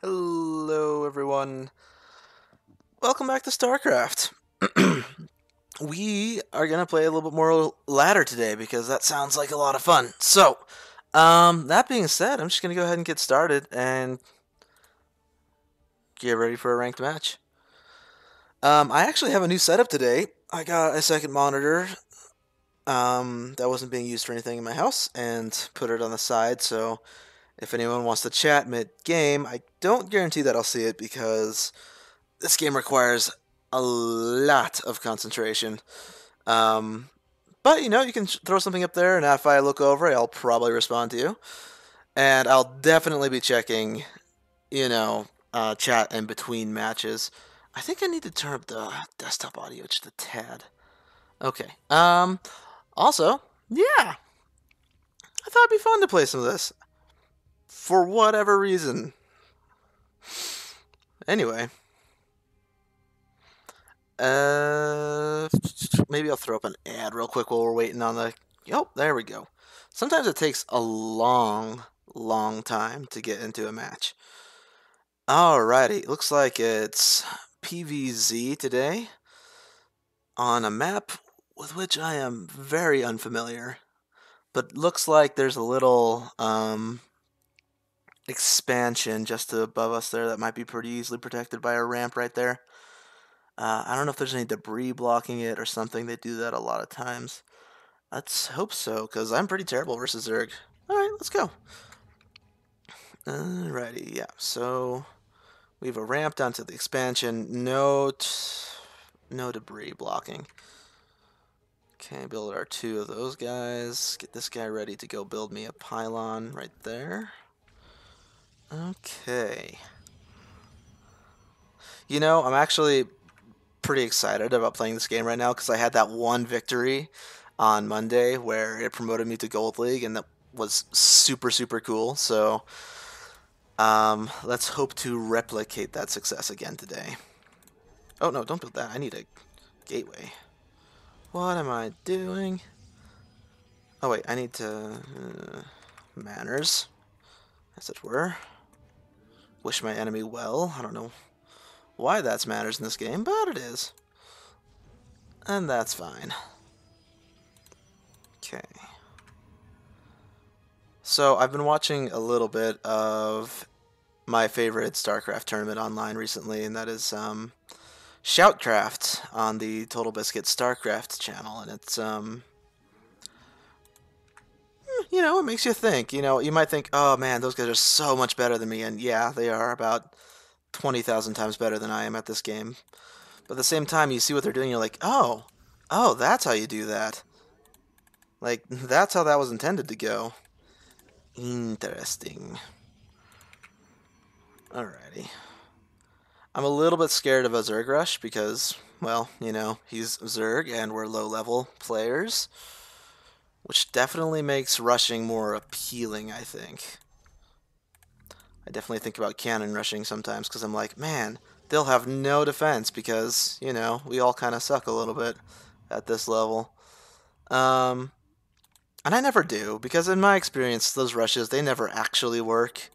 Hello, everyone. Welcome back to Starcraft. We are gonna play a little bit more ladder today because that sounds like a lot of fun. That being said, I'm just gonna go ahead and get started and get ready for a ranked match. I actually have a new setup today. I got a second monitor that wasn't being used for anything in my house and put it on the side. So if anyone wants to chat mid game, I don't guarantee that I'll see it because this game requires a lot of concentration. Um, but you can throw something up there, and if I look over, I'll probably respond to you, and I'll definitely be checking, chat in between matches. I think I need to turn up the desktop audio just a tad. Okay. Also, yeah, I thought it'd be fun to play some of this for whatever reason. Anyway, Uh, maybe I'll throw up an ad real quick while we're waiting on the. Oh, there we go. Sometimes it takes a long, long time to get into a match. Alrighty, looks like it's PVZ today on a map with which I am very unfamiliar. But looks like there's a little expansion just above us there that might be pretty easily protected by a ramp right there. I don't know if there's any debris blocking it or something. They do that a lot of times. Let's hope so, because I'm pretty terrible versus Zerg. Alright, let's go. Alrighty, yeah. So we have a ramp down to the expansion. No debris blocking. Okay, build our two of those guys. Get this guy ready to go build me a pylon right there. Okay. I'm actually pretty excited about playing this game right now because I had that one victory on Monday where it promoted me to Gold League, and that was super, super cool. So let's hope to replicate that success again today. Oh, no, don't build that. I need a gateway. What am I doing? Oh, wait, I need to... manners, as it were. Wish my enemy well. I don't know why that's matters in this game, but it is. And that's fine. Okay. So I've been watching a little bit of my favorite Starcraft tournament online recently, and that is Shoutcraft on the Total Biscuit Starcraft channel, and it's it makes you think. You might think, oh man, those guys are so much better than me, and yeah, they are about 20,000 times better than I am at this game. But at the same time, you see what they're doing, you're like, oh, that's how you do that. Like, that's how that was intended to go. Interesting. Alrighty. I'm a little bit scared of a Zerg rush because, well, he's Zerg and we're low-level players, which definitely makes rushing more appealing, I think. I definitely think about cannon rushing sometimes because I'm like, man, they'll have no defense because, we all kind of suck a little bit at this level. And I never do, because in my experience, those rushes, they never actually work.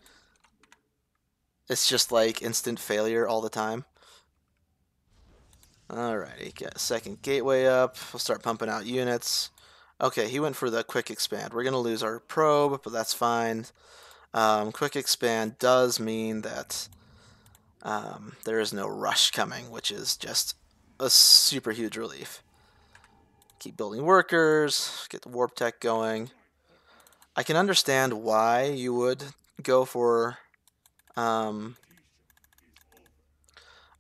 It's just like instant failure all the time. Alrighty, get a second gateway up. We'll start pumping out units. Okay, he went for the quick expand. We're going to lose our probe, but that's fine. Quick expand does mean that there is no rush coming, which is just a super huge relief. Keep building workers, get the warp tech going. I can understand why you would go for a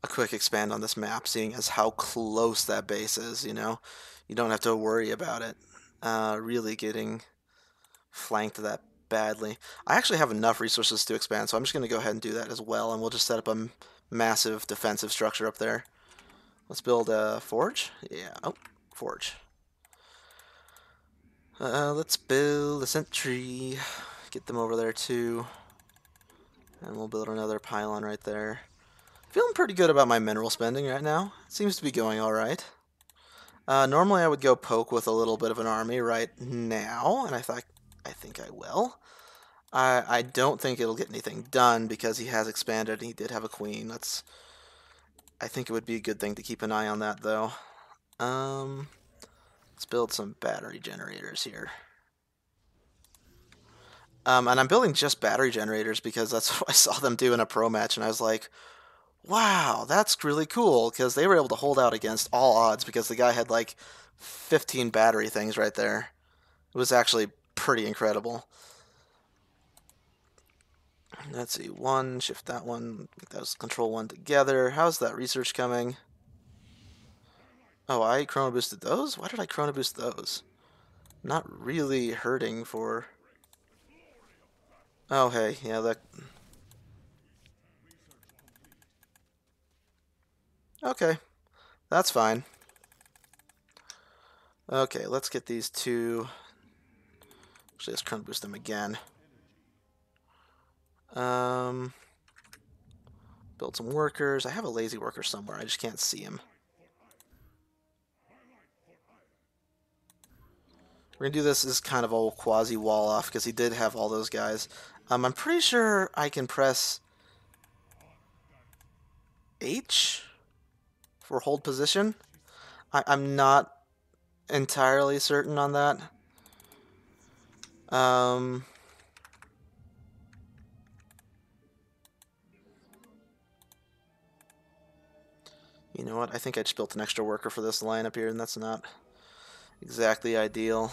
quick expand on this map, seeing as how close that base is, You don't have to worry about it really getting flanked that badly. I actually have enough resources to expand, so I'm just going to go ahead and do that as well, and we'll just set up a massive defensive structure up there. Let's build a forge. Yeah, oh, forge. Let's build a sentry. Get them over there too. And we'll build another pylon right there. Feeling pretty good about my mineral spending right now. It seems to be going alright. Normally I would go poke with a little bit of an army right now, and I think I will. I don't think it'll get anything done because he has expanded and he did have a queen. I think it would be a good thing to keep an eye on that though. Let's build some battery generators here. And I'm building just battery generators because that's what I saw them do in a pro match, and I was like, wow, that's really cool, because they were able to hold out against all odds because the guy had like 15 battery things right there. It was actually pretty incredible. Let's see, one, shift that one, make those control one together. How's that research coming? Oh, I chrono boosted those? Why did I chrono boost those? Not really hurting for... Oh, hey, yeah, that... Okay, that's fine. Okay, let's get these two... Actually, let's chrono boost them again. Build some workers. I have a lazy worker somewhere. I just can't see him. We're going to do this as kind of a quasi wall off because he did have all those guys. I'm pretty sure I can press H for hold position. I'm not entirely certain on that. You know what? I think I just built an extra worker for this line up here, and that's not exactly ideal.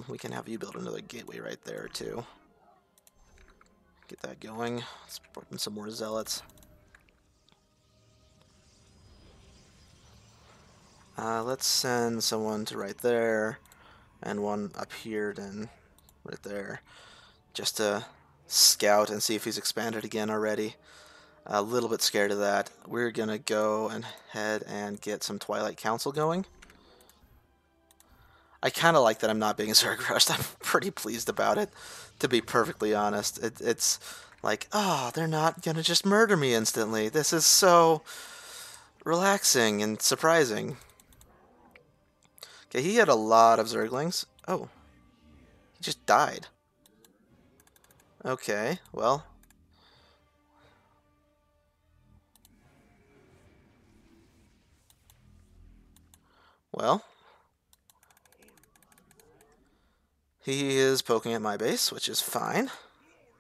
We can have you build another gateway right there, too. Get that going. Let's put in some more zealots. Let's send someone to right there, and one up here, then right there, just to scout and see if he's expanded again already. A little bit scared of that. We're gonna go ahead and get some Twilight Council going. I kind of like that I'm not being Zerg rushed. I'm pretty pleased about it, to be perfectly honest. It's like, oh, they're not gonna just murder me instantly. This is so relaxing and surprising. Okay, he had a lot of Zerglings. Oh, he just died. Okay, well. Well. He is poking at my base, which is fine.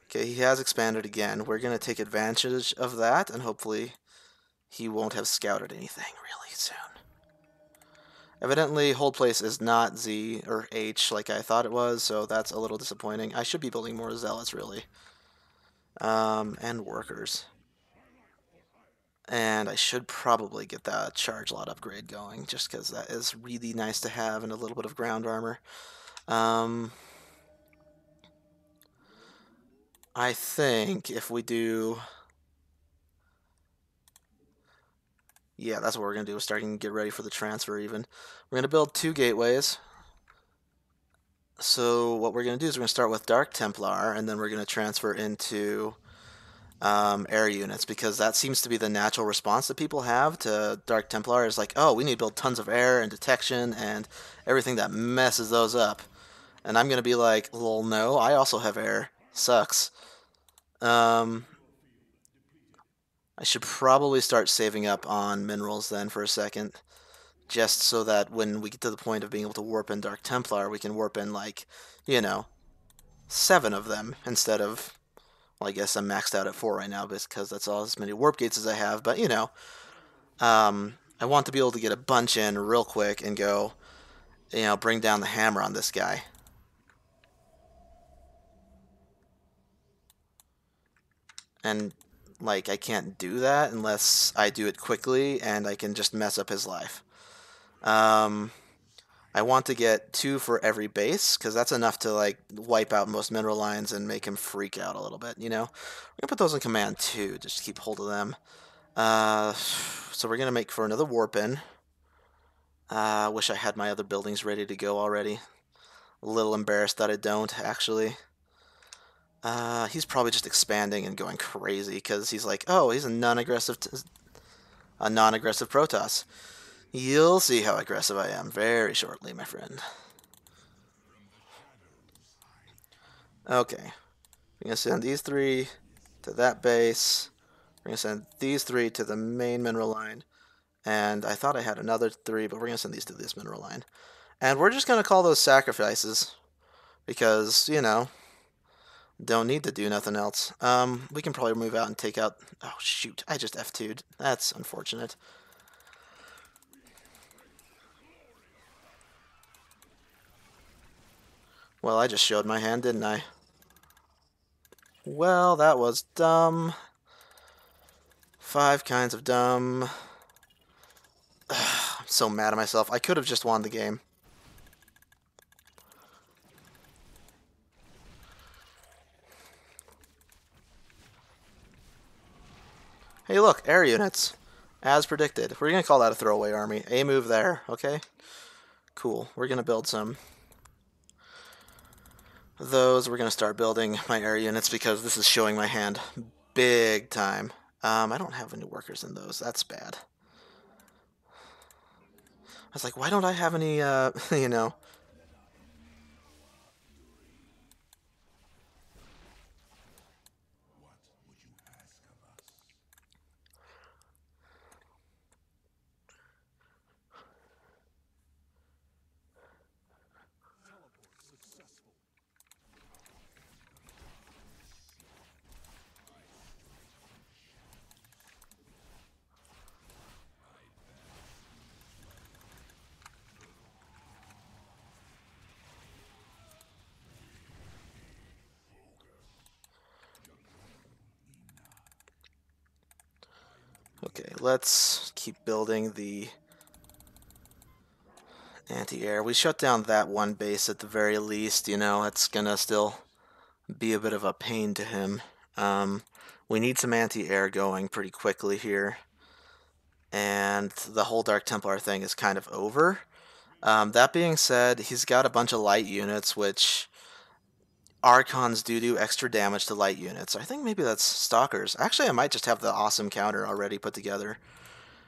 Okay, he has expanded again. We're going to take advantage of that, and hopefully he won't have scouted anything really soon. Evidently, hold place is not Z or H like I thought it was, so that's a little disappointing. I should be building more zealots, really. And workers. And I should probably get that charge lot upgrade going, just because that is really nice to have, and a little bit of ground armor. I think if we do... Yeah, that's what we're going to do, starting to get ready for the transfer even. We're going to build 2 gateways. So what we're going to do is we're going to start with Dark Templar, and then we're going to transfer into air units, because that seems to be the natural response that people have to Dark Templar is like, oh, we need to build tons of air and detection and everything that messes those up. And I'm going to be like, well, no, I also have air. Sucks. I should probably start saving up on minerals then for a second, just so that when we get to the point of being able to warp in Dark Templar, we can warp in, like, you know, 7 of them instead of, well, I guess I'm maxed out at 4 right now because that's all as many warp gates as I have, but, you know, I want to be able to get a bunch in real quick and go, you know, bring down the hammer on this guy. And, like, I can't do that unless I do it quickly, and I can just mess up his life. I want to get 2 for every base, because that's enough to, like, wipe out most mineral lines and make him freak out a little bit, you know? We're going to put those in command, too, just to keep hold of them. So we're going to make for another warp in. Wish I had my other buildings ready to go already. A little embarrassed that I don't, actually. He's probably just expanding and going crazy, because he's like, oh, he's a non-aggressive Protoss. You'll see how aggressive I am very shortly, my friend. Okay. We're going to send these 3 to that base. We're going to send these 3 to the main mineral line. And I thought I had another 3, but we're going to send these to this mineral line. And we're just going to call those sacrifices. Because, you know, don't need to do nothing else. We can probably move out and take out... Oh, shoot. I just F2'd. That's unfortunate. Well, I just showed my hand, didn't I? Well, that was dumb. 5 kinds of dumb. I'm so mad at myself. I could have just won the game. Hey, look, air units. As predicted. We're going to call that a throwaway army. A move there, okay? Cool. We're going to build some of those. We're going to start building my air units because this is showing my hand big time. I don't have any workers in those. That's bad. I was like, why don't I have any, you know... Okay, let's keep building the anti-air. We shut down that one base at the very least, you know, it's gonna still be a bit of a pain to him. We need some anti-air going pretty quickly here. And the whole Dark Templar thing is kind of over. That being said, he's got a bunch of light units, which Archons do extra damage to light units. I think maybe that's Stalkers. Actually, I might just have the awesome counter already put together,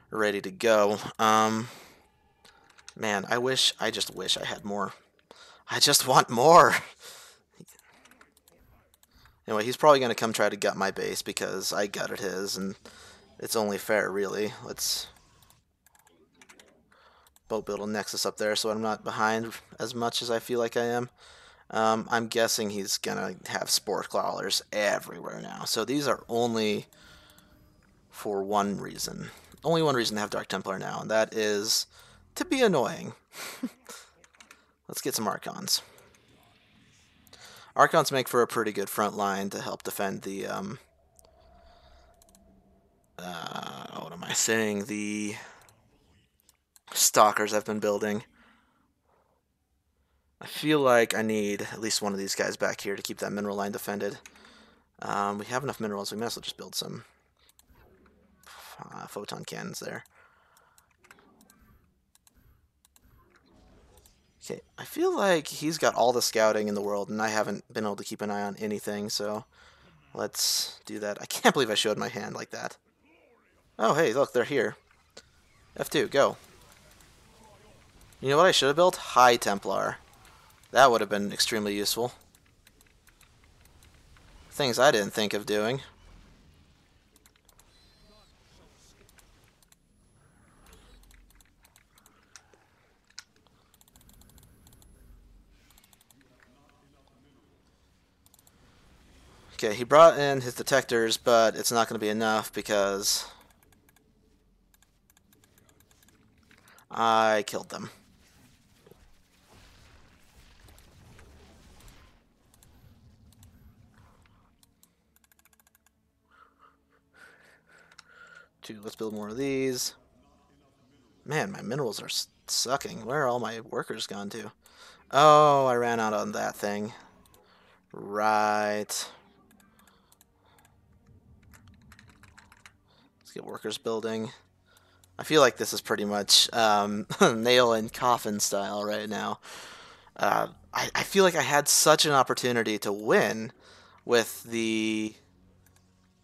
ready to go. Man, I just wish I had more. I just want more. Anyway, he's probably going to come try to gut my base because I gutted his, and it's only fair, really. Let's boat build a Nexus up there so I'm not behind as much as I feel like I am. I'm guessing he's going to have Spore Crawlers everywhere now. So these are only for one reason. Only one reason to have Dark Templar now, and that is to be annoying. Let's get some Archons. Archons make for a pretty good front line to help defend the, what am I saying? The Stalkers I've been building. I feel like I need at least one of these guys back here to keep that mineral line defended. We have enough minerals, we might as well just build some photon cannons there. Okay, I feel like he's got all the scouting in the world, and I haven't been able to keep an eye on anything, so let's do that. I can't believe I showed my hand like that. Oh, hey, look, they're here. F2, go. You know what I should have built? High Templar. That would have been extremely useful. Things I didn't think of doing. Okay, he brought in his detectors, but it's not going to be enough because I killed them. Let's build more of these. Man, my minerals are sucking. Where are all my workers gone to? Oh, I ran out on that thing. Right. Let's get workers building. I feel like this is pretty much nail and coffin style right now. I feel like I had such an opportunity to win with the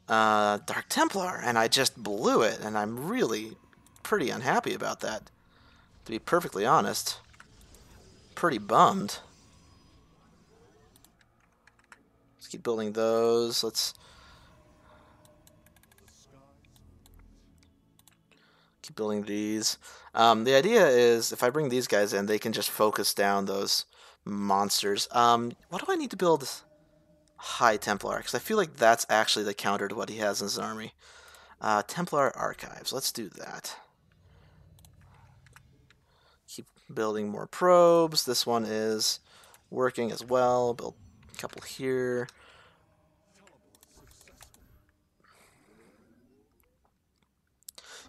Dark Templar, and I just blew it, and I'm really pretty unhappy about that, to be perfectly honest. Pretty bummed. Let's keep building those. Let's keep building these. The idea is if I bring these guys in, they can just focus down those monsters. What do I need to build High Templar? Because I feel like that's actually the counter to what he has in his army. Templar Archives. Let's do that. Keep building more probes. This one is working as well. Build a couple here.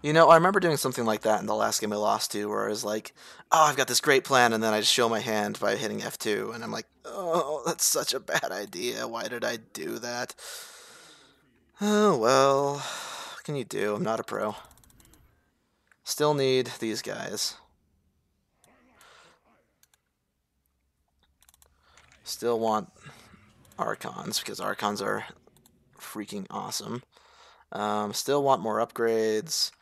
You know, I remember doing something like that in the last game I lost to, where I was like, oh, I've got this great plan, and then I just show my hand by hitting F2, and I'm like, oh, that's such a bad idea. Why did I do that? Oh, well, what can you do? I'm not a pro. Still need these guys. Still want Archons, because Archons are freaking awesome. Still want more upgrades.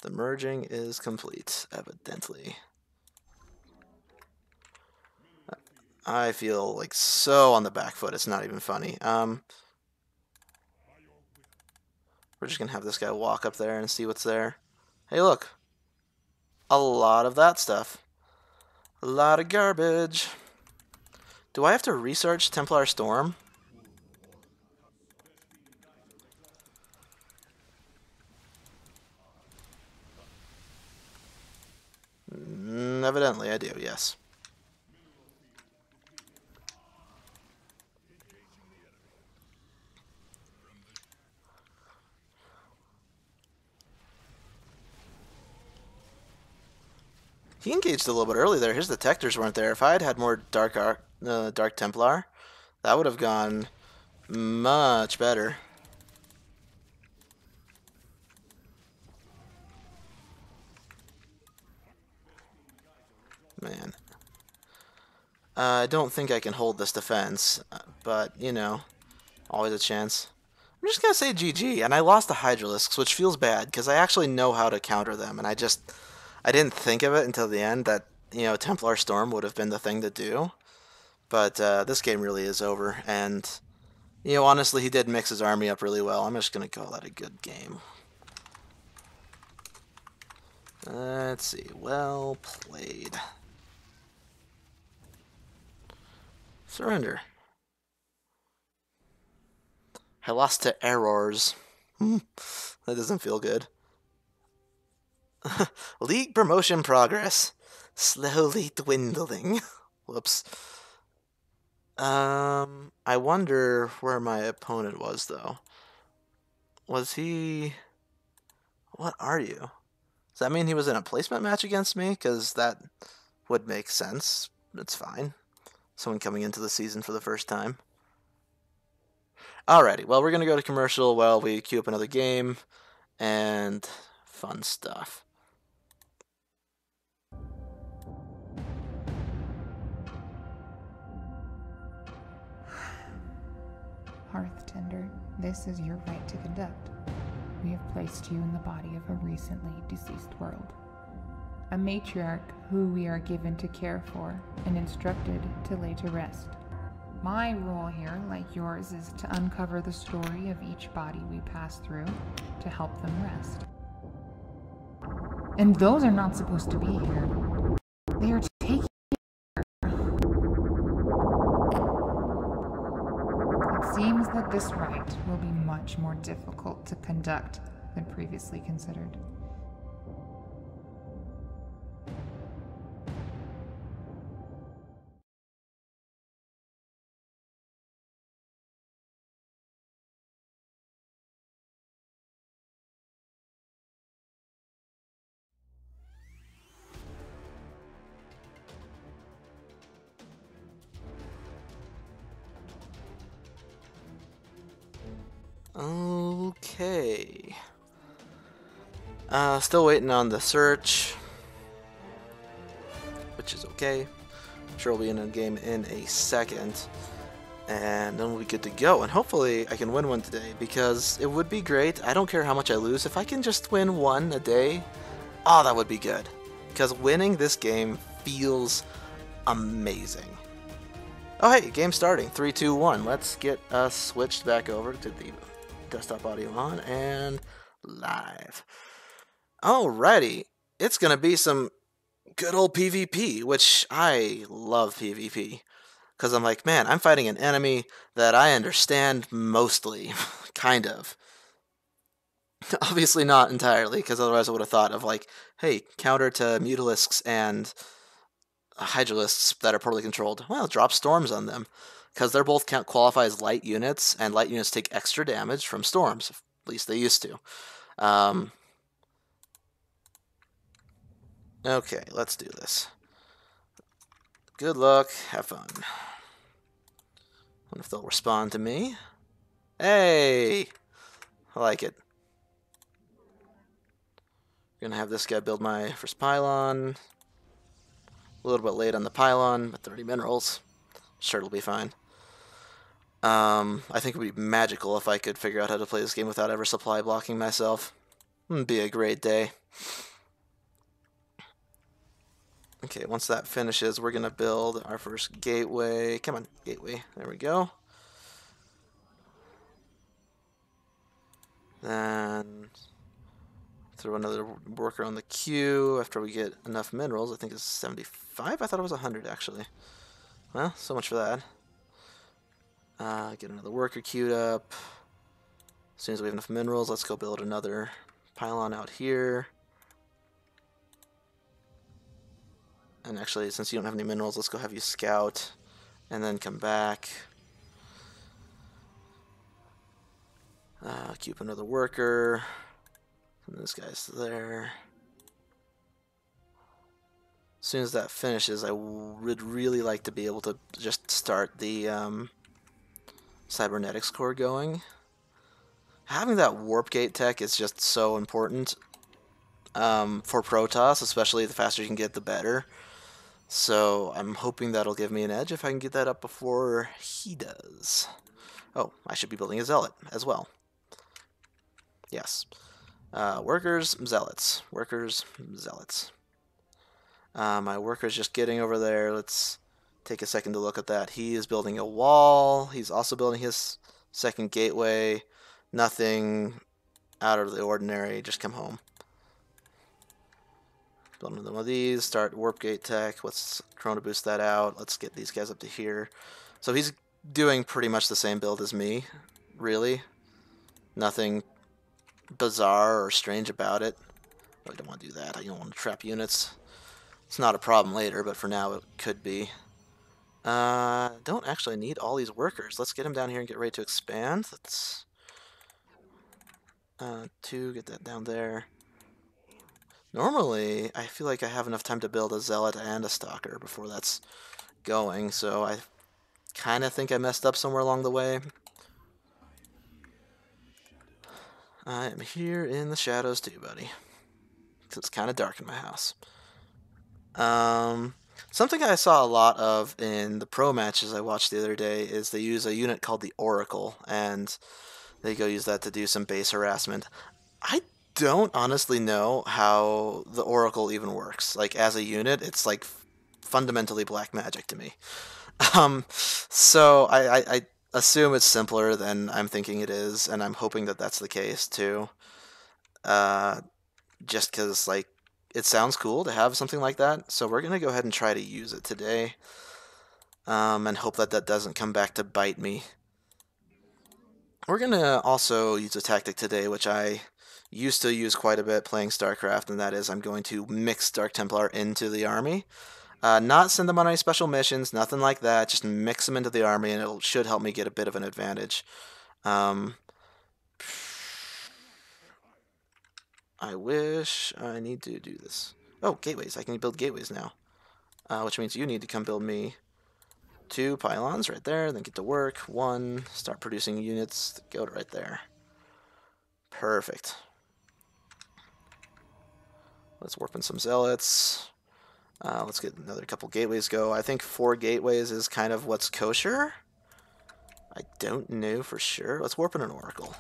The merging is complete, evidently. I feel like so on the back foot, it's not even funny. We're just gonna have this guy walk up there and see what's there. Hey, look. A lot of that stuff. A lot of garbage. Do I have to research Templar Storm? Evidently I do, yes. He engaged a little bit early there. His detectors weren't there. If I had had more Dark Templar, that would have gone much better. Man. I don't think I can hold this defense, but, you know, always a chance. I'm just going to say GG, and I lost the Hydralisks, which feels bad, because I actually know how to counter them, and I didn't think of it until the end that, you know, Templar Storm would have been the thing to do. But this game really is over, and, you know, honestly, he did mix his army up really well. I'm just going to call that a good game. Let's see. Well played. Surrender. I lost to errors. That doesn't feel good. League promotion progress. Slowly dwindling. Whoops. I wonder where my opponent was, though. Was he... What are you? Does that mean he was in a placement match against me? Because that would make sense. It's fine. Someone coming into the season for the first time. Alrighty, well, we're going to go to commercial while we queue up another game. And fun stuff. Hearthtender, this is your right to conduct. We have placed you in the body of a recently deceased world. A matriarch who we are given to care for and instructed to lay to rest. My role here, like yours, is to uncover the story of each body we pass through to help them rest. And those are not supposed to be here. They are taking It seems that this rite will be much more difficult to conduct than previously considered. Okay. Still waiting on the search, which is okay. I'm sure we'll be in a game in a second, and then we'll be good to go. And hopefully I can win one today, because it would be great. I don't care how much I lose. If I can just win one a day, oh, that would be good. Because winning this game feels amazing. Oh, hey, game starting. 3, 2, 1. Let's get us switched back over to the desktop audio on and live. Alrighty. It's going to be some good old PvP, which I love PvP. Because I'm like, man, I'm fighting an enemy that I understand mostly. Kind of. Obviously not entirely, because otherwise I would have thought of like, hey, counter to Mutalisks and Hydralisks that are poorly controlled. Well, drop storms on them, because they're both can't qualify as light units, and light units take extra damage from storms. At least they used to. Okay, let's do this. Good luck. Have fun. Wonder if they'll respond to me. Hey! I like it. Gonna have this guy build my first pylon. A little bit late on the pylon, but 30 minerals. Sure, it'll be fine. I think it would be magical if I could figure out how to play this game without ever supply blocking myself. It'd be a great day. Okay, once that finishes, we're gonna build our first gateway. Come on, gateway. There we go. Then throw another worker on the queue after we get enough minerals. I think it's 75. I thought it was 100 actually. Well, so much for that. Get another worker queued up. As soon as we have enough minerals, let's go build another pylon out here. And actually, since you don't have any minerals, let's go have you scout and then come back. Queue up another worker. And this guy's there. As soon as that finishes, I would really like to be able to just start the cybernetics core going. Having that warp gate tech is just so important for Protoss, especially the faster you can get, the better. So I'm hoping that'll give me an edge if I can get that up before he does. Oh, I should be building a zealot as well. Yes. Workers, zealots. Workers, zealots. My worker's just getting over there. Let's take a second to look at that. He is building a wall. He's also building his second gateway. Nothing out of the ordinary. Just come home. Build another one of these. Start warp gate tech. Let's Chrono boost that out. Let's get these guys up to here. So he's doing pretty much the same build as me. Really. Nothing bizarre or strange about it. Oh, I don't want to do that. I don't want to trap units. It's not a problem later, but for now it could be. Don't actually need all these workers. Let's get them down here and get ready to expand. Let's 2, get that down there. Normally, I feel like I have enough time to build a zealot and a stalker before that's going, so I kind of think I messed up somewhere along the way. I am here in the shadows too, buddy. Because it's kind of dark in my house. Something I saw a lot of in the pro matches I watched the other day is they use a unit called the Oracle, and they go use that to do some base harassment. I don't honestly know how the Oracle even works. Like, as a unit, it's like fundamentally black magic to me. So I assume it's simpler than I'm thinking it is, and I'm hoping that that's the case too. Just because, like, it sounds cool to have something like that, so we're gonna go ahead and try to use it today, and hope that that doesn't come back to bite me. We're gonna also use a tactic today, which I used to use quite a bit playing Starcraft, and that is I'm going to mix Dark Templar into the army. Not send them on any special missions, nothing like that, just mix them into the army, and it should help me get a bit of an advantage. I wish I need to do this. Oh, gateways. I can build gateways now. Which means you need to come build me 2 pylons right there, then get to work. 1, start producing units, go to right there. Perfect. Let's warp in some zealots. Let's get another couple gateways go. I think 4 gateways is kind of what's kosher. I don't know for sure. Let's warp in an oracle.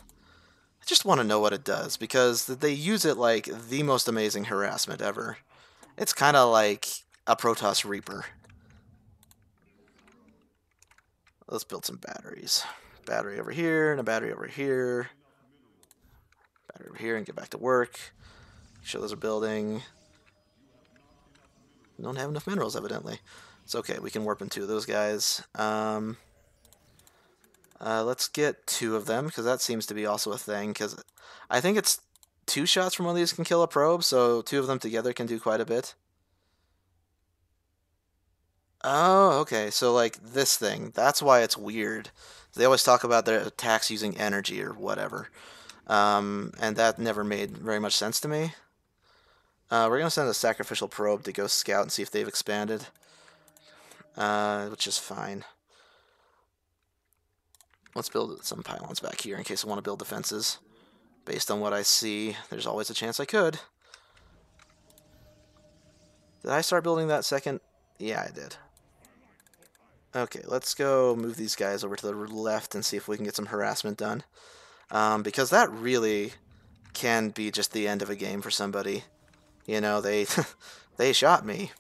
I just want to know what it does, because they use it like the most amazing harassment ever. It's kind of like a Protoss Reaper. Let's build some batteries. Battery over here and a battery over here. Battery over here and get back to work. Make sure those are building. We don't have enough minerals, evidently. It's okay. We can warp in 2 of those guys. Let's get 2 of them, because that seems to be also a thing, because I think it's 2 shots from one of these can kill a probe, so 2 of them together can do quite a bit. Oh, okay. So, like, this thing. That's why it's weird. They always talk about their attacks using energy or whatever. And that never made very much sense to me. We're going to send a sacrificial probe to go scout and see if they've expanded. Which is fine. Let's build some pylons back here in case I want to build defenses. Based on what I see, there's always a chance I could. Did I start building that second? Yeah, I did. Okay, let's go move these guys over to the left and see if we can get some harassment done. Because that really can be just the end of a game for somebody. You know, they they shot me.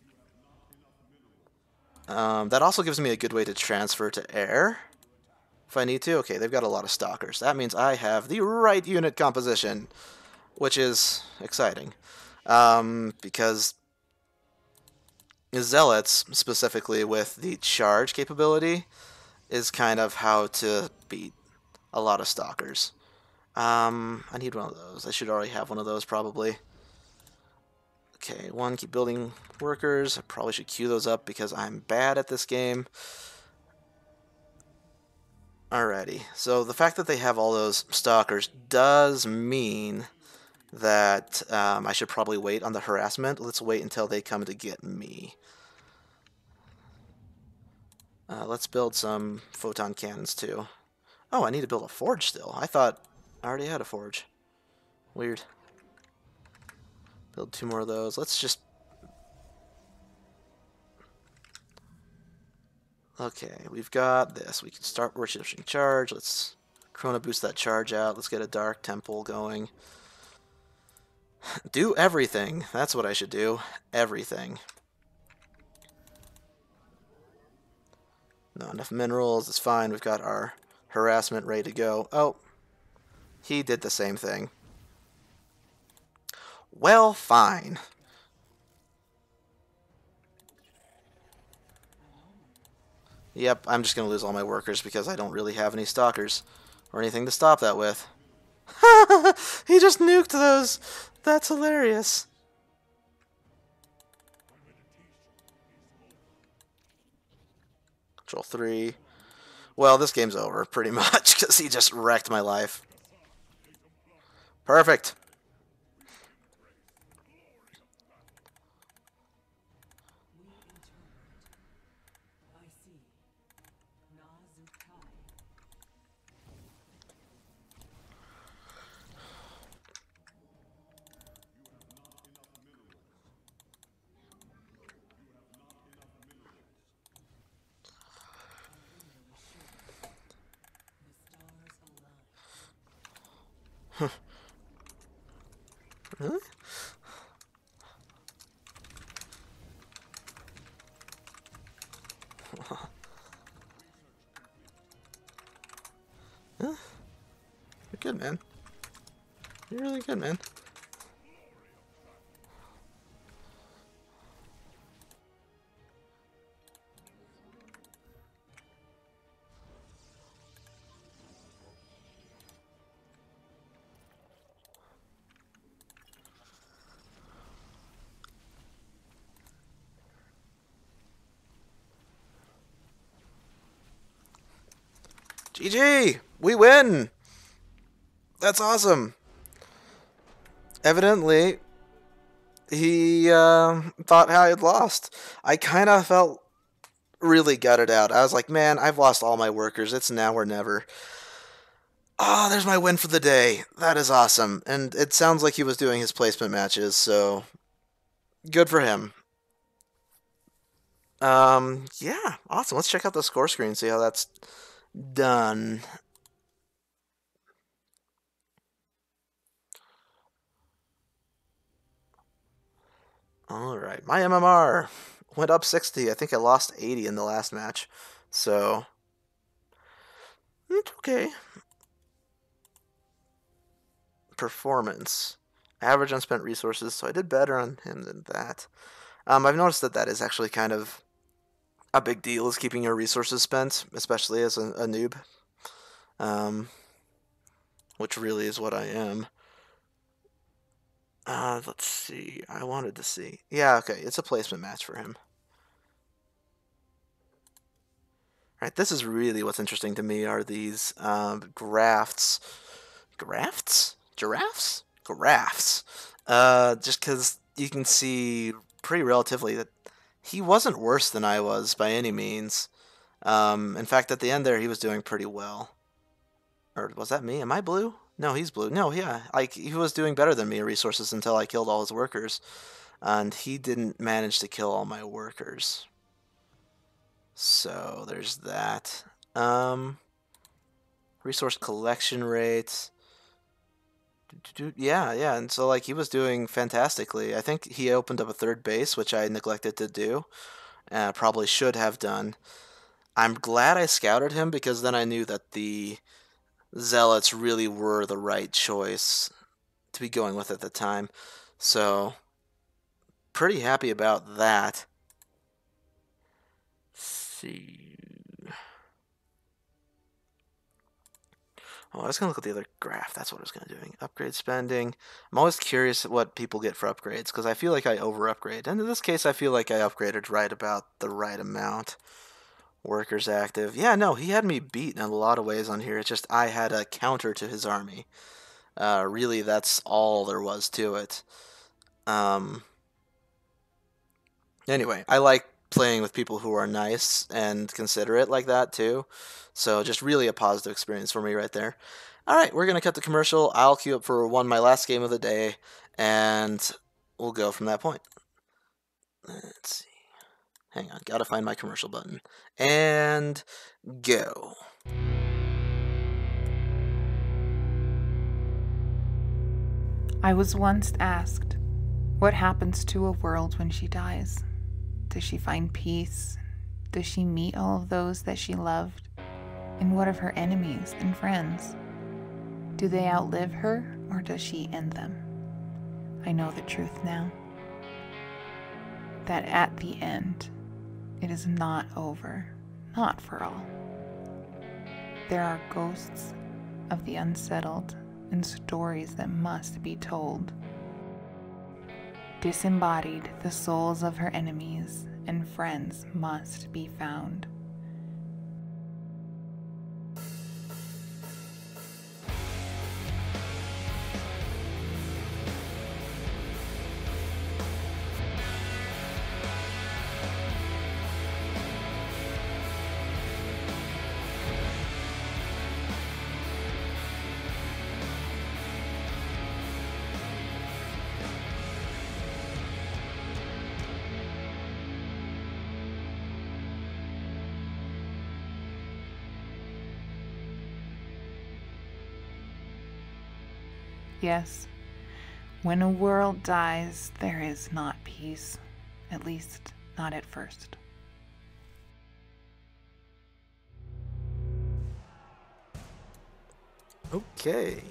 That also gives me a good way to transfer to air. If I need to. Okay, they've got a lot of stalkers. That means I have the right unit composition, which is exciting. Because Zealots, specifically with the charge capability, is kind of how to beat a lot of stalkers. I need one of those. I should already have one of those, probably. Okay, 1, keep building workers. I probably should queue those up because I'm bad at this game. Alrighty, so the fact that they have all those stalkers does mean that I should probably wait on the harassment. Let's wait until they come to get me. Let's build some photon cannons too. Oh, I need to build a forge still. I thought I already had a forge. Weird. Build 2 more of those. Let's just... Okay, we've got this. We can start worshipping charge. Let's Chrono boost that charge out. Let's get a Dark Temple going. Do everything. That's what I should do. Everything. Not enough minerals. It's fine. We've got our harassment ready to go. Oh, he did the same thing. Well, fine. Yep, I'm just going to lose all my workers because I don't really have any stalkers or anything to stop that with. He just nuked those. That's hilarious. Control 3. Well, this game's over, pretty much, because he just wrecked my life. Perfect. Really? You're good, man. You're really good, man. GG! We win! That's awesome. Evidently, he thought I had lost. I kind of felt really gutted out. I was like, man, I've lost all my workers. It's now or never. Oh, there's my win for the day. That is awesome. And it sounds like he was doing his placement matches, so good for him. Yeah, awesome. Let's check out the score screen, see how that's done. Alright, my MMR went up 60. I think I lost 80 in the last match. So, It's okay. Performance. Average unspent resources, so I did better on him than that. I've noticed that that is actually kind of a big deal, is keeping your resources spent, especially as a noob. Um, which really is what I am. Let's see. I wanted to see. Yeah, okay. It's a placement match for him. All right, this is really what's interesting to me are these grafts. Grafts? Giraffes? Graphs. Just because you can see pretty relatively that he wasn't worse than I was by any means. In fact, at the end there, he was doing pretty well. Or was that me? Am I blue? No, he's blue. No, yeah. Like, he was doing better than me in resources until I killed all his workers. And he didn't manage to kill all my workers. So, there's that. Um, resource collection rates. Yeah, yeah, and so like he was doing fantastically. I think he opened up a third base, which I neglected to do. Probably should have done. I'm glad I scouted him because then I knew that the Zealots really were the right choice to be going with at the time. So, pretty happy about that. Let's see. Oh, I was going to look at the other graph. That's what I was going to do. Upgrade spending. I'm always curious what people get for upgrades because I feel like I over upgrade. And in this case, I feel like I upgraded right about the right amount. Workers active. Yeah, no, he had me beat in a lot of ways on here. It's just I had a counter to his army. Really, that's all there was to it. Um, anyway, I like playing with people who are nice and considerate like that too. So just really a positive experience for me right there. All right, we're gonna cut the commercial. I'll queue up for my last game of the day, and we'll go from that point. Let's see. Hang on, gotta find my commercial button. And go. I was once asked, what happens to a world when she dies? Does she find peace? Does she meet all of those that she loved? And what of her enemies and friends? Do they outlive her, or does she end them? I know the truth now. That at the end, it is not over, not for all. There are ghosts of the unsettled and stories that must be told. Disembodied, the souls of her enemies and friends must be found. Yes, when a world dies, there is not peace, at least not at first. Okay,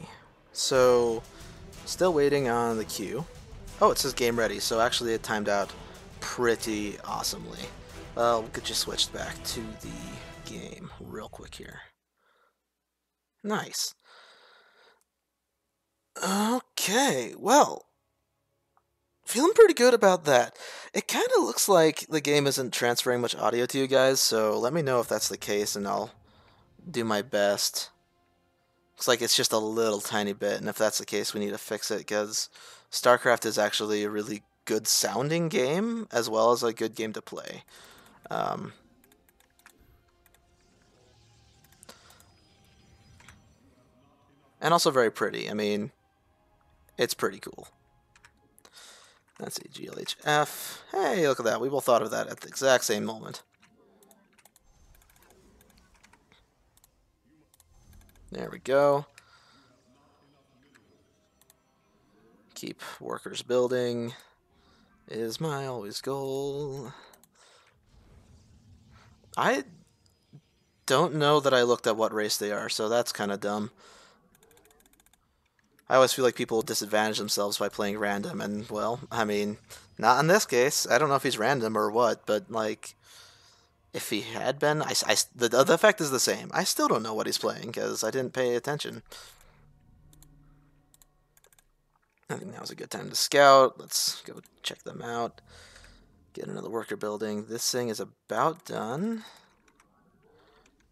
so still waiting on the queue. Oh, it says game ready, so actually it timed out pretty awesomely. We could just switch back to the game real quick here. Nice. Okay, well, feeling pretty good about that. It kind of looks like the game isn't transferring much audio to you guys, so let me know if that's the case and I'll do my best. Looks like it's just a little tiny bit, and if that's the case, we need to fix it because Starcraft is actually a really good sounding game as well as a good game to play. Um, and also very pretty. I mean, it's pretty cool. Let's see, GLHF. Hey, look at that. We both thought of that at the exact same moment. There we go. Keep workers building is my always goal. I don't know that I looked at what race they are, so that's kind of dumb. I always feel like people disadvantage themselves by playing random, and, well, I mean, not in this case. I don't know if he's random or what, but, like, if he had been, the effect is the same. I still don't know what he's playing, because I didn't pay attention. I think now's a good time to scout. Let's go check them out. Get another worker building. This thing is about done.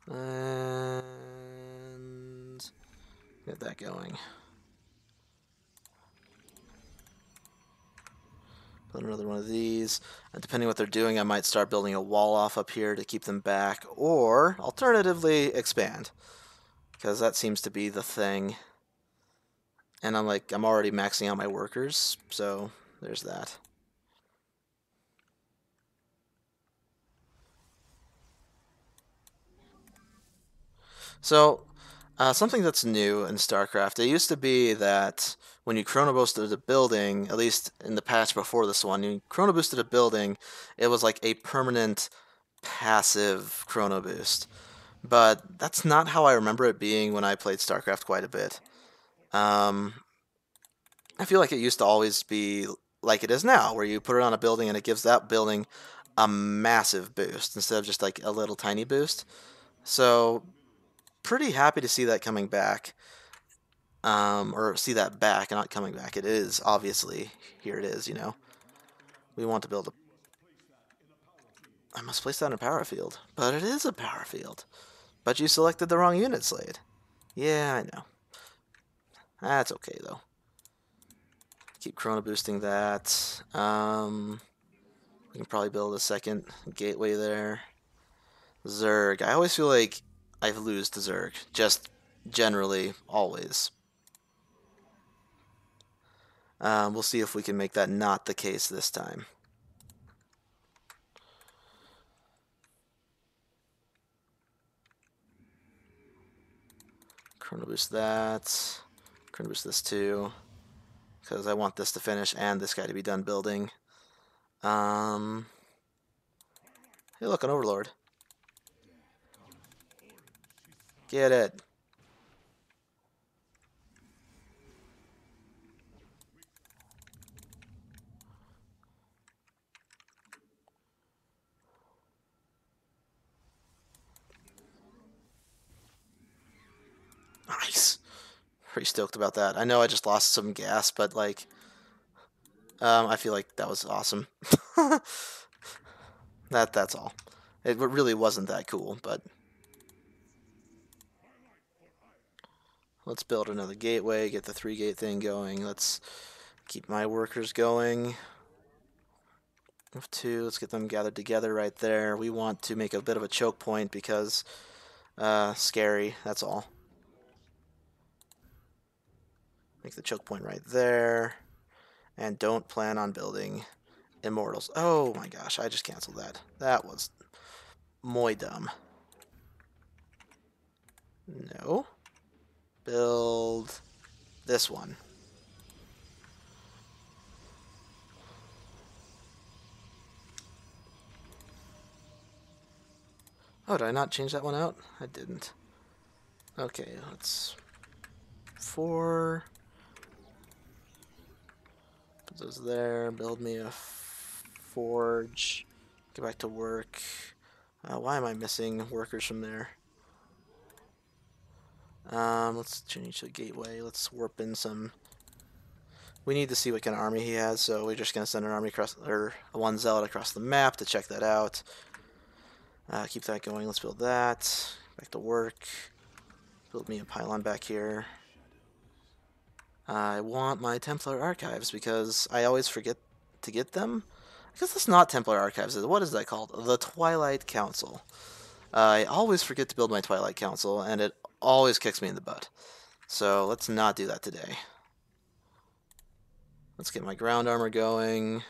And get that going. Put another one of these. And depending on what they're doing, I might start building a wall off up here to keep them back. Or, alternatively, expand. Because that seems to be the thing. And I'm already maxing out my workers. So, there's that. So, something that's new in StarCraft, it used to be that when you chrono boosted a building, at least in the patch before this one, you chrono boosted a building, it was like a permanent passive chrono boost. But that's not how I remember it being when I played StarCraft quite a bit. Um, I feel like it used to always be like it is now, where you put it on a building and it gives that building a massive boost instead of just like a little tiny boost. So, pretty happy to see that coming back. Or see that back, not coming back. It is, obviously. Here it is, you know. We want to build a... I must place that in a power field. But it is a power field. But you selected the wrong unit, Slade. Yeah, I know. That's okay, though. Keep chrono boosting that. We can probably build a second gateway there. Zerg. I always feel like I lose to Zerg. Just generally, always. We'll see if we can make that not the case this time. Chrono boost that. Chrono boost this too. Because I want this to finish and this guy to be done building. Hey, look, an overlord. Get it. Nice. Pretty stoked about that. I know I just lost some gas, but like, I feel like that was awesome. That's all. It really wasn't that cool, but let's build another gateway, get the 3-gate thing going. Let's keep my workers going. Move 2, let's get them gathered together right there. We want to make a bit of a choke point because, scary, that's all. Make the choke point right there. And don't plan on building immortals. Oh my gosh, I just canceled that. That was muy dumb. No. Build this one. Oh, did I not change that one out? I didn't. Okay, let's... 4... Put those there. Build me a forge. Get back to work. Why am I missing workers from there? Let's change to a gateway. Let's warp in some... We need to see what kind of army he has, so we're just going to send an army across, or one zealot across the map to check that out. Keep that going. Let's build that. Back to work. Build me a pylon back here. I want my Templar archives because I always forget to get them. I guess that's not Templar archives. What is that called? The Twilight Council. I always forget to build my Twilight Council, and it always kicks me in the butt. So let's not do that today. Let's get my ground armor going.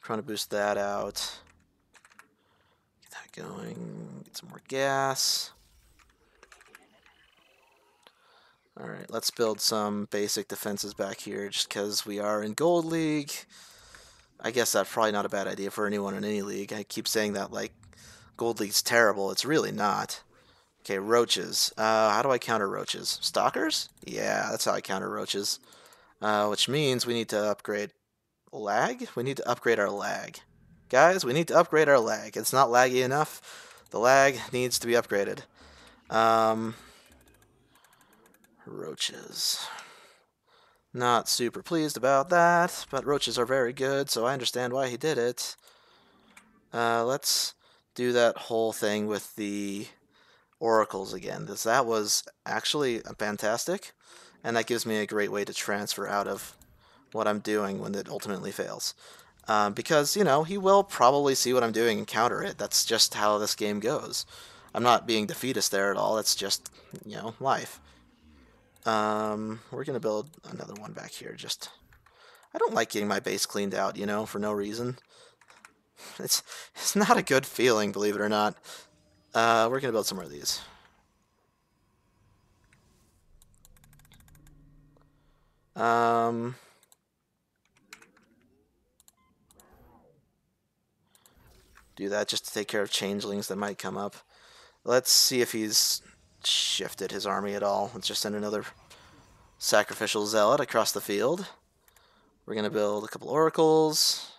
Trying to boost that out. Get that going. Get some more gas. Alright, let's build some basic defenses back here just because we are in Gold League. I guess that's probably not a bad idea for anyone in any league. I keep saying that like Gold League's terrible. It's really not. Okay, roaches. How do I counter roaches? Stalkers? Yeah, that's how I counter roaches. Which means we need to upgrade lag? We need to upgrade our lag. Guys, we need to upgrade our lag. It's not laggy enough. The lag needs to be upgraded. Um, roaches. Not super pleased about that, but roaches are very good, so I understand why he did it. Let's do that whole thing with the oracles again. That was actually fantastic, and that gives me a great way to transfer out of what I'm doing when it ultimately fails. Because, you know, he will probably see what I'm doing and counter it. That's just how this game goes. I'm not being defeatist there at all. It's just, you know, life. We're going to build another one back here. I don't like getting my base cleaned out, you know, for no reason. It's not a good feeling, believe it or not. We're going to build some more of these. Um, do that just to take care of changelings that might come up. Let's see if he's shifted his army at all. Let's just send another sacrificial zealot across the field. We're going to build a couple oracles.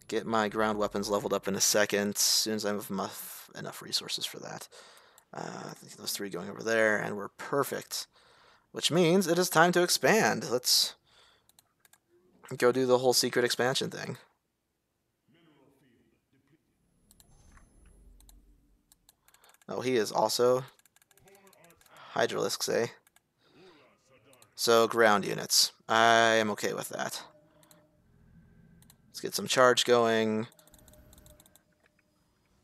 Get my ground weapons leveled up in a second, as soon as I have enough resources for that. I think those three going over there, and we're perfect. Which means it is time to expand. Let's go do the whole secret expansion thing. Oh, he is also Hydralisks, eh? So, ground units. I am okay with that. Let's get some charge going. I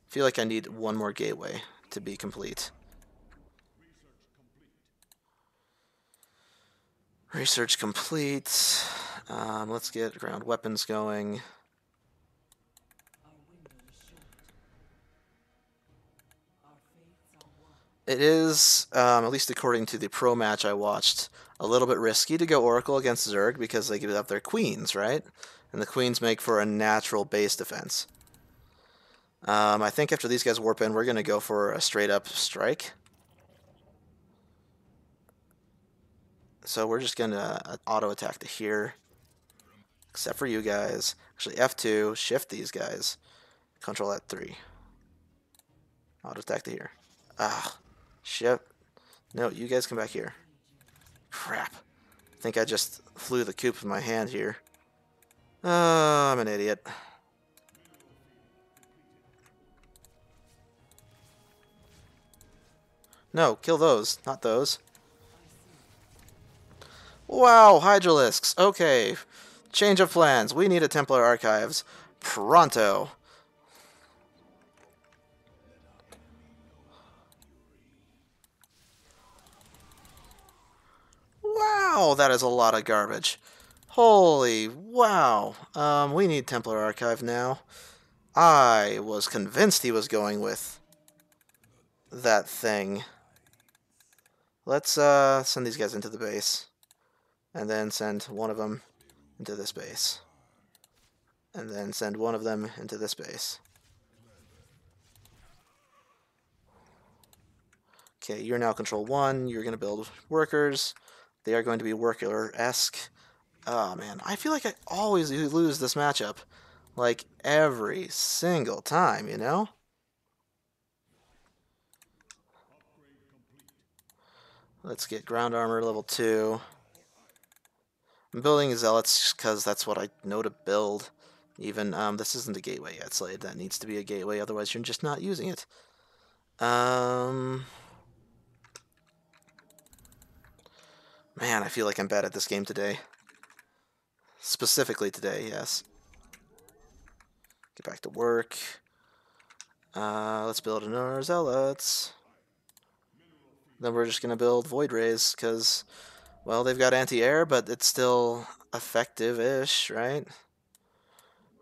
feel like I need one more gateway to be complete. Research complete. Let's get ground weapons going. It is, at least according to the pro match I watched, a little bit risky to go Oracle against Zerg because they give up their queens, right? And the queens make for a natural base defense. I think after these guys warp in, we're going to go for a straight-up strike. So we're just going to auto-attack to here. Except for you guys. Actually, F2, shift these guys. Control F3. Auto-attack to here. Ah, shit. No, you guys come back here. Crap. I think I just flew the coop with my hand here. I'm an idiot. No, kill those, not those. Wow, Hydralisks. Okay. Change of plans. We need a Templar Archives. Pronto. Wow, that is a lot of garbage. Holy wow. We need Templar Archive now. I was convinced he was going with that thing. Let's send these guys into the base. And then send one of them into this base. And then send one of them into this base. Okay, you're now control 1. You're going to build workers. They are going to be worker-esque. Oh, man. I feel like I always lose this matchup. Like, every single time, you know? Let's get ground armor level 2. I'm building zealots because that's what I know to build. Even, this isn't a gateway yet, Slade. That needs to be a gateway, otherwise you're just not using it. Man, I feel like I'm bad at this game today. Specifically today, yes. Get back to work. Let's build another zealots. Then we're just going to build Void Rays, because, well, they've got anti-air, but it's still effective-ish, right?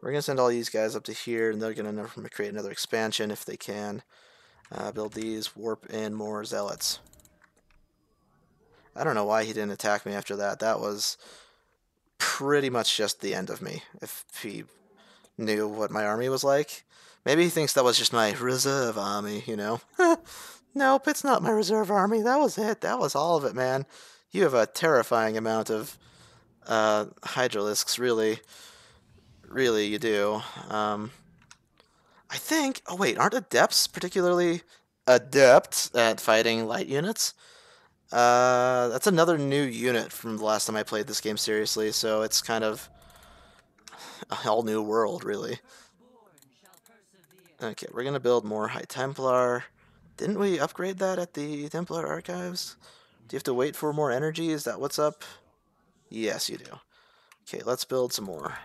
We're going to send all these guys up to here, and they're going to create another expansion if they can. Build these, warp in more zealots. I don't know why he didn't attack me after that. That was pretty much just the end of me, if he knew what my army was like. Maybe he thinks that was just my reserve army, you know? Nope, it's not my reserve army. That was it. That was all of it, man. You have a terrifying amount of hydralisks, really. Really, you do. I think... Oh, wait, aren't adepts particularly adept at fighting light units? That's another new unit from the last time I played this game seriously, so it's kind of a whole new world, really. Okay, we're gonna build more High Templar. Didn't we upgrade that at the Templar Archives? Do you have to wait for more energy? Is that what's up? Yes, you do. Okay, let's build some more.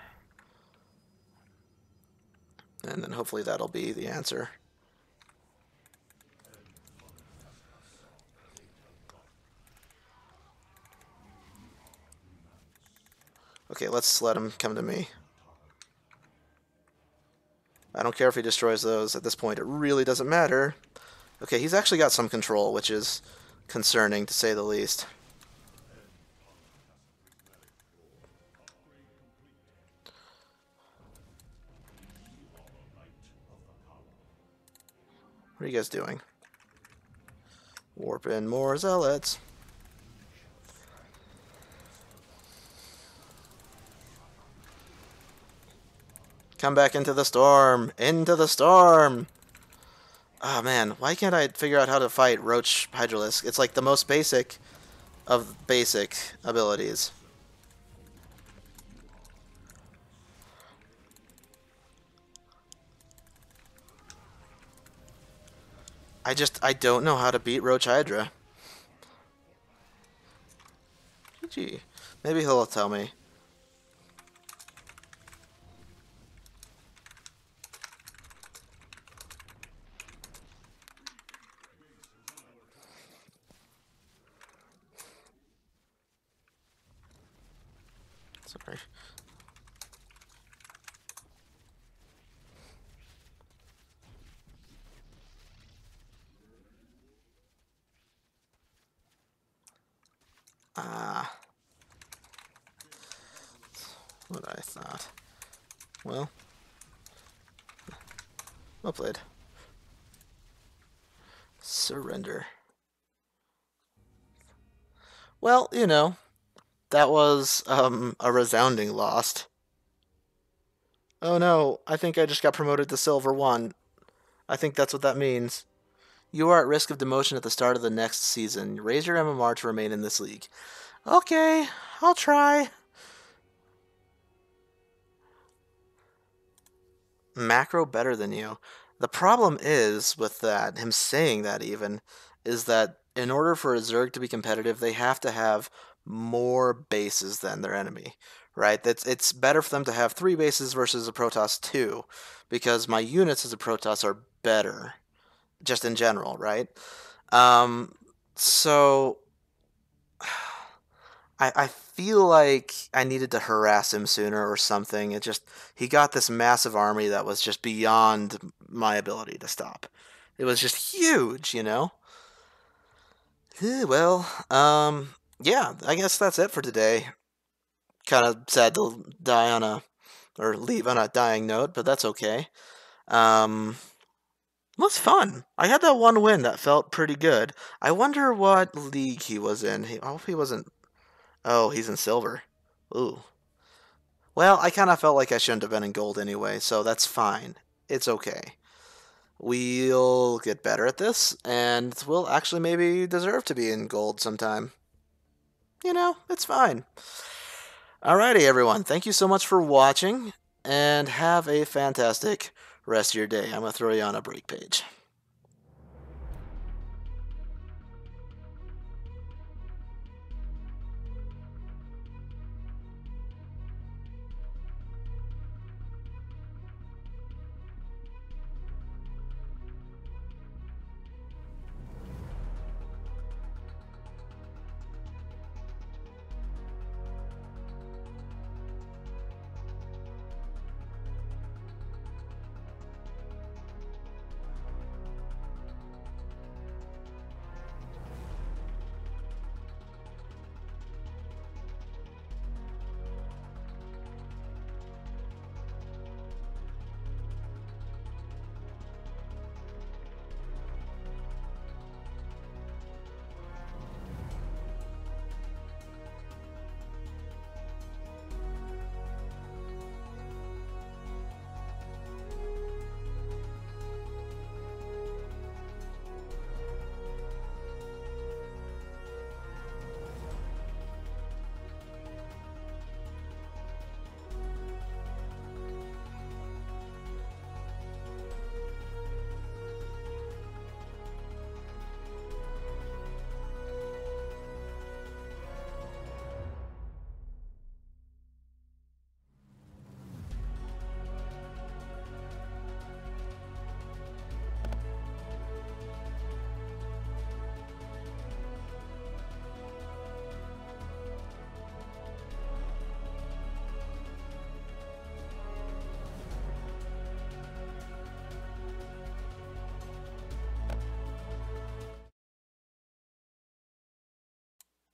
And then hopefully that'll be the answer. Okay, let's let him come to me. I don't care if he destroys those. At this point, it really doesn't matter. Okay, he's actually got some control, which is concerning, to say the least. What are you guys doing? Warp in more zealots. Come back into the storm! Into the storm! Ah, oh, man, why can't I figure out how to fight Roach Hydralisk? It's like the most basic of basic abilities. I don't know how to beat Roach Hydra. GG. Maybe he'll tell me. Sorry. Ah. What I thought. Well played. Surrender. Well, you know, that was a resounding loss. Oh no, I think I just got promoted to Silver 1. I think that's what that means. You are at risk of demotion at the start of the next season. Raise your MMR to remain in this league. Okay, I'll try. Macro better than you. The problem is with that, him saying that even, is that in order for a Zerg to be competitive, they have to have more bases than their enemy, right? It's better for them to have 3 bases versus a Protoss 2, because my units as a Protoss are better, just in general, right? So I feel like I needed to harass him sooner or something. He got this massive army that was just beyond my ability to stop. It was just huge, you know? Well, yeah, I guess that's it for today. Kind of sad to leave on a dying note, but that's okay. It was fun. I had that one win that felt pretty good. I wonder what league he was in. I hope he wasn't... Oh, he's in silver. Ooh. Well, I kind of felt like I shouldn't have been in gold anyway, so that's fine. It's okay. We'll get better at this, and we'll actually maybe deserve to be in gold sometime. You know, it's fine. Alrighty, everyone. Thank you so much for watching, and have a fantastic rest of your day. I'm going to throw you on a break page.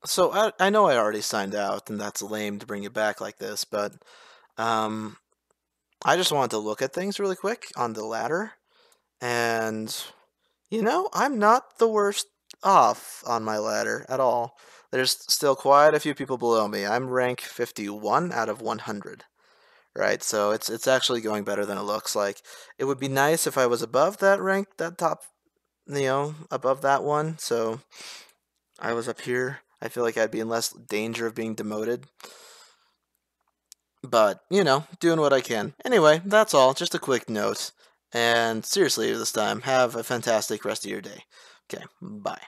So I know I already signed out, and that's lame to bring it back like this, but um, I just wanted to look at things really quick on the ladder, and I'm not the worst off on my ladder at all. There's still quite a few people below me. I'm rank 51 out of 100, right? So it's actually going better than it looks like. It would be nice if I was above that rank, that top, above that one. So I was up here. I feel like I'd be in less danger of being demoted. But, doing what I can. Anyway, that's all. Just a quick note. And seriously, this time, have a fantastic rest of your day. Okay, bye.